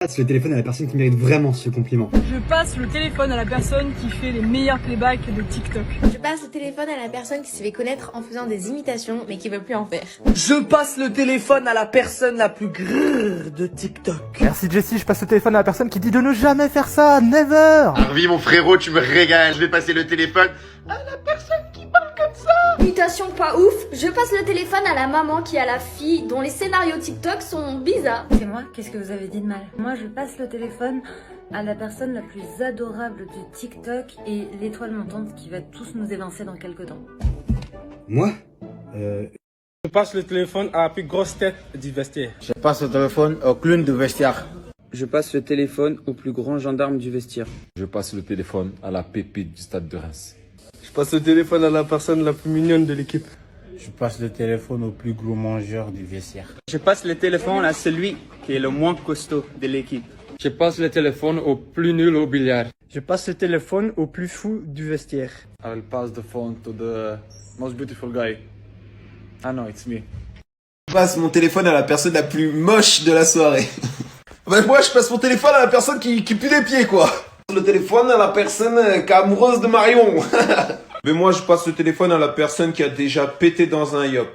passe le téléphone à la personne qui mérite vraiment ce compliment. Je passe le téléphone à la personne qui fait les meilleurs playbacks de TikTok. Je passe le téléphone à la personne qui se fait connaître en faisant des imitations mais qui veut plus en faire. Je passe le téléphone à la personne la plus grrr de TikTok. Merci Jessie, je passe le téléphone à la personne qui dit de ne jamais faire ça, never. Harvey, mon frérot, tu me régales. Je vais passer le téléphone à la personne qui parle comme ça. Imitation pas ouf, je passe le téléphone à la maman qui a la fille dont les scénarios TikTok sont bizarres. C'est moi, qu'est-ce que vous avez dit de mal? Moi je passe le téléphone à la personne la plus adorable de TikTok et l'étoile montante qui va tous nous évincer dans quelques temps. Moi Je passe le téléphone à la plus grosse tête du vestiaire. Je passe le téléphone au clown du vestiaire. Je passe le téléphone au plus grand gendarme du vestiaire. Je passe le téléphone à la pépite du stade de Reims. Je passe le téléphone à la personne la plus mignonne de l'équipe. Je passe le téléphone au plus gros mangeur du vestiaire. Je passe le téléphone à celui qui est le moins costaud de l'équipe. Je passe le téléphone au plus nul au billard. Je passe le téléphone au plus fou du vestiaire. I will pass the phone to the most beautiful guy. Ah no, it's me. Je passe mon téléphone à la personne la plus moche de la soirée. Moi, je passe mon téléphone à la personne qui pue les pieds, quoi. Le téléphone à la personne qui est amoureuse de Marion. Mais moi, je passe le téléphone à la personne qui a déjà pété dans un yop.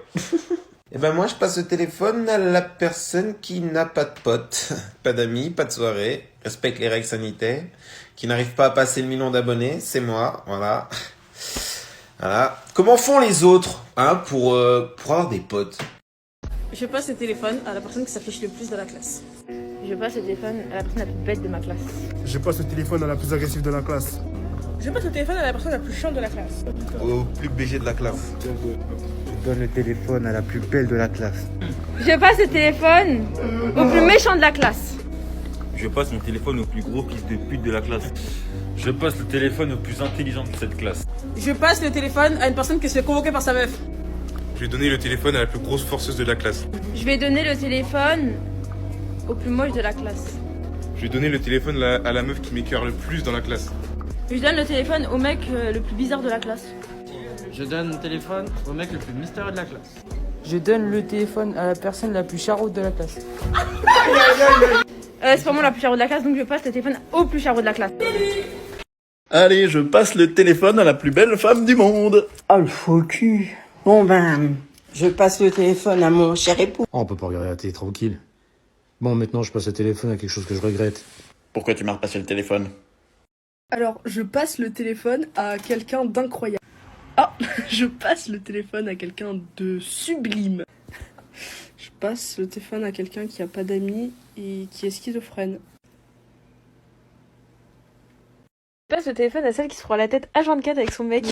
Et ben moi, je passe le téléphone à la personne qui n'a pas de potes, pas d'amis, pas de soirée, respecte les règles sanitaires, qui n'arrive pas à passer le million d'abonnés, c'est moi, voilà. Voilà. Comment font les autres, hein, pour avoir des potes? Je passe le téléphone à la personne qui s'affiche le plus de la classe. Je passe le téléphone à la personne la plus bête de ma classe. Je passe le téléphone à la plus agressive de la classe. Je passe le téléphone à la personne la plus chiante de la classe. Au plus BG de la classe. Je donne le téléphone à la plus belle de la classe. Je passe le téléphone au plus méchant de la classe. Je passe mon téléphone au plus gros fils de pute de la classe. Je passe le téléphone au plus intelligent de cette classe. Je passe le téléphone à une personne qui se fait convoquer par sa meuf. Je vais donner le téléphone à la plus grosse forceuse de la classe. Je vais donner le téléphone au plus moche de la classe. Je vais donner le téléphone à la meuf qui m'écœure le plus dans la classe. Je donne le téléphone au mec le plus bizarre de la classe. Je donne le téléphone au mec le plus mystérieux de la classe. Je donne le téléphone à la personne la plus charaude de la classe. C'est pas moi la plus charaude de la classe, donc je passe le téléphone au plus charaude de la classe. Allez, je passe le téléphone à la plus belle femme du monde. Oh le faux cul. Bon ben, je passe le téléphone à mon cher époux. Oh, on peut pas regarder la télé tranquille. Bon, maintenant je passe le téléphone à quelque chose que je regrette. Pourquoi tu m'as repassé le téléphone? Alors, je passe le téléphone à quelqu'un d'incroyable. Ah, je passe le téléphone à quelqu'un de sublime. Je passe le téléphone à quelqu'un qui a pas d'amis et qui est schizophrène. Je passe le téléphone à celle qui se prend la tête H24 avec son mec.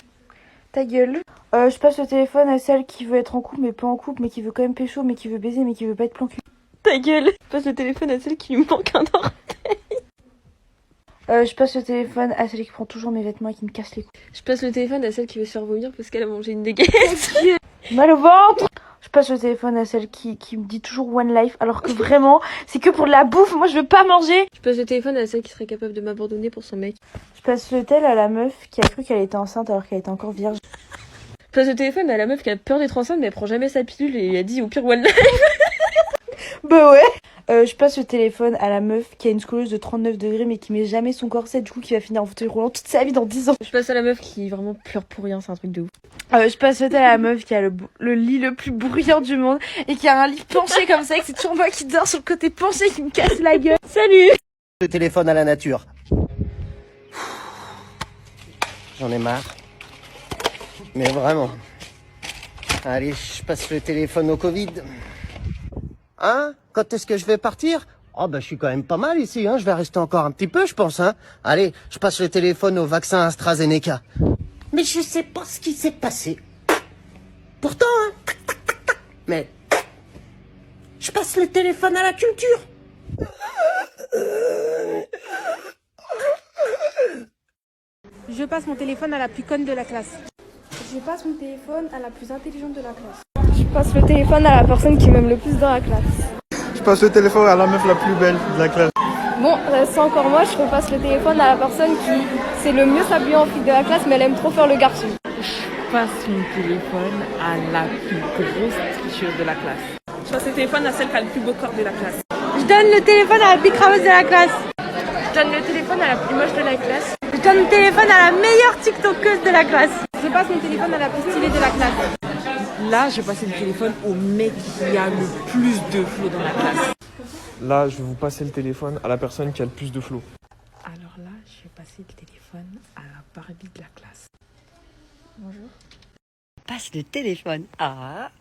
Ta gueule. Je passe le téléphone à celle qui veut être en couple mais pas en couple, mais qui veut quand même pécho, mais qui veut baiser, mais qui veut pas être plan cul. Ta gueule. Je passe le téléphone à celle qui lui manque un orteil. Je passe le téléphone à celle qui prend toujours mes vêtements et qui me casse les couilles. Je passe le téléphone à celle qui veut se faire vomir parce qu'elle a mangé une dégaine. Mal au ventre. Je passe le téléphone à celle qui me dit toujours one life alors que vraiment c'est que pour de la bouffe, moi je veux pas manger. Je passe le téléphone à celle qui serait capable de m'abandonner pour son mec. Je passe le tel à la meuf qui a cru qu'elle était enceinte alors qu'elle était encore vierge. Je passe le téléphone à la meuf qui a peur d'être enceinte mais elle prend jamais sa pilule et elle dit au pire one life. Bah ouais. Je passe le téléphone à la meuf qui a une scoliose de 39 degrés mais qui met jamais son corset, du coup qui va finir en fauteuil roulant toute sa vie dans 10 ans. Je passe à la meuf qui vraiment pleure pour rien, c'est un truc de ouf. Je passe le tel à la meuf qui a le lit le plus bruyant du monde et qui a un lit penché comme ça et que c'est toujours moi qui dors sur le côté penché qui me casse la gueule. Salut. Le téléphone à la nature. J'en ai marre. Mais vraiment. Allez, je passe le téléphone au Covid. Hein? Quand est-ce que je vais partir? Oh ben je suis quand même pas mal ici, hein. Je vais rester encore un petit peu, je pense, hein. Allez, je passe le téléphone au vaccin AstraZeneca. Mais je sais pas ce qui s'est passé. Pourtant, hein. Mais je passe le téléphone à la culture. Je passe mon téléphone à la plus conne de la classe. Je passe mon téléphone à la plus intelligente de la classe. Je passe le téléphone à la personne qui m'aime le plus dans la classe. Je passe le téléphone à la meuf la plus belle de la classe. Bon, c'est encore moi, je repasse le téléphone à la personne qui c'est le mieux s'habiller en fille de la classe mais elle aime trop faire le garçon. Je passe mon téléphone à la plus grosse tricheuse de la classe. Je passe le téléphone à celle qui a le plus beau corps de la classe. Je donne le téléphone à la plus cravache de la classe. Je donne le téléphone à la plus moche de la classe. Je donne le téléphone à la meilleure tiktokeuse de la classe. Je passe mon téléphone à la plus stylée de la classe. Là, je vais passer le téléphone au mec qui a le plus de flow dans la classe. Là, je vais vous passer le téléphone à la personne qui a le plus de flow. Alors là, je vais passer le téléphone à la Barbie de la classe. Bonjour. Passe le téléphone à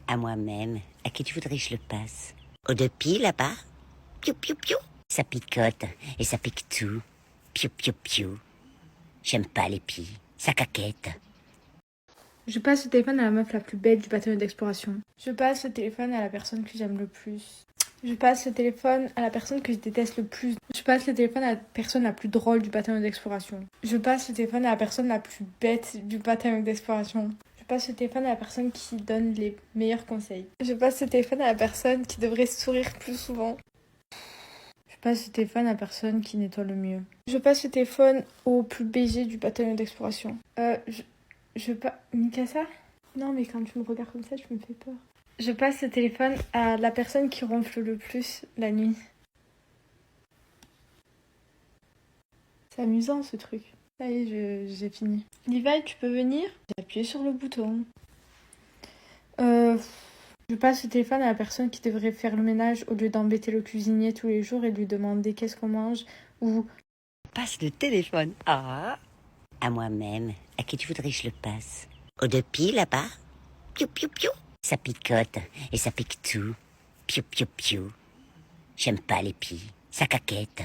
moi-même. À qui tu voudrais que je le passe? Au deux pieds là-bas? Piou piou piou. Ça picote et ça pique tout. Piou piou piou. J'aime pas les pieds. Ça caquette. Je passe le téléphone à la meuf la plus belle du bataillon d'exploration. Je passe le téléphone à la personne que j'aime le plus. Je passe le téléphone à la personne que je déteste le plus. Je passe le téléphone à la personne la plus drôle du bataillon d'exploration. Je passe le téléphone à la personne la plus bête du bataillon d'exploration. Je passe le téléphone à la personne qui donne les meilleurs conseils. Je passe le téléphone à la personne qui devrait sourire plus souvent. Je passe le téléphone à la personne qui nettoie le mieux. Je passe le téléphone au plus BG du bataillon d'exploration. Mikasa? Non, mais quand tu me regardes comme ça, tu me fais peur. Je passe le téléphone à la personne qui ronfle le plus la nuit. C'est amusant ce truc. Ça y est, j'ai fini. Levi, tu peux venir? J'ai appuyé sur le bouton. Je passe le téléphone à la personne qui devrait faire le ménage au lieu d'embêter le cuisinier tous les jours et lui demander qu'est-ce qu'on mange ou... Passe le téléphone à moi-même. À qui tu voudrais que je le passe? Au deux pieds là-bas? Piou piou piou. Ça picote et ça pique tout. Piou piou piou. J'aime pas les pieds. Ça caquette.